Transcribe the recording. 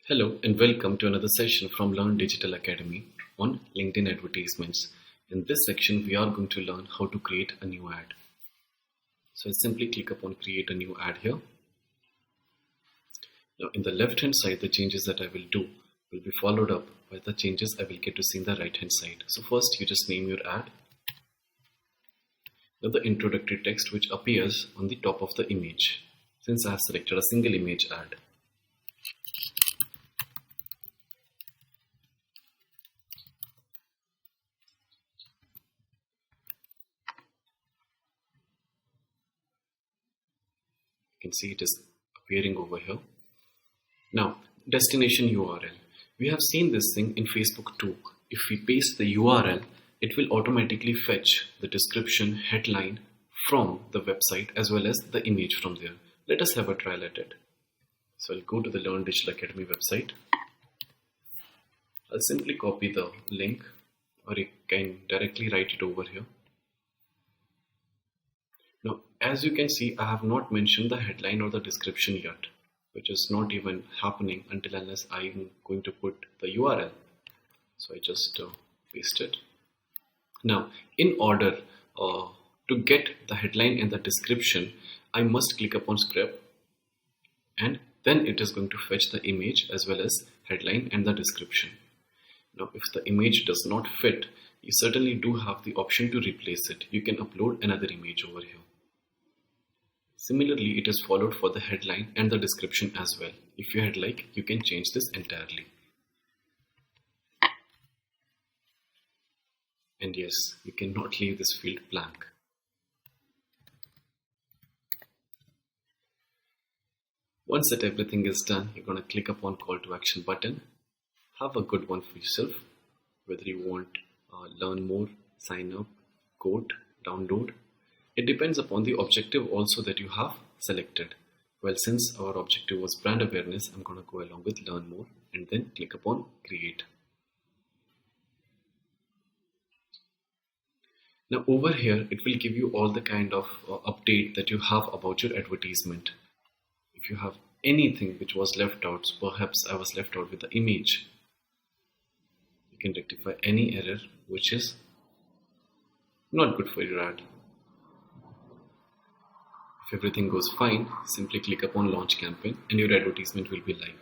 Hello and welcome to another session from Learn Digital Academy on LinkedIn advertisements. In this section, we are going to learn how to create a new ad. So I simply click upon create a new ad here. Now in the left hand side, the changes that I will do will be followed up by the changes I will get to see in the right hand side. So first you just name your ad. Now the introductory text which appears on the top of the image. Since I have selected a single image ad. You can see it is appearing over here. Now, destination URL. We have seen this thing in Facebook too. If we paste the URL, it will automatically fetch the description headline from the website as well as the image from there. Let us have a trial at it. So I'll go to the Learn Digital Academy website. I'll simply copy the link, or you can directly write it over here. Now, as you can see, I have not mentioned the headline or the description yet, which is not even happening until unless I'm going to put the URL. So I just paste it. Now, in order to get the headline and the description, I must click upon script, and then it is going to fetch the image as well as headline and the description. Now, if the image does not fit, you certainly do have the option to replace it. You can upload another image over here. Similarly, it is followed for the headline and the description as well. If you had like, you can change this entirely. And yes, you cannot leave this field blank. Once that everything is done, you're going to click upon call to action button. Have a good one for yourself, whether you want learn more, sign up, quote, download. It depends upon the objective also that you have selected. Well, since our objective was brand awareness, I'm going to go along with learn more and then click upon create. Now over here, it will give you all the kind of update that you have about your advertisement. If you have anything which was left out, so perhaps I was left out with the image, you can rectify any error which is not good for your ad. If everything goes fine, simply click upon launch campaign and your advertisement will be live.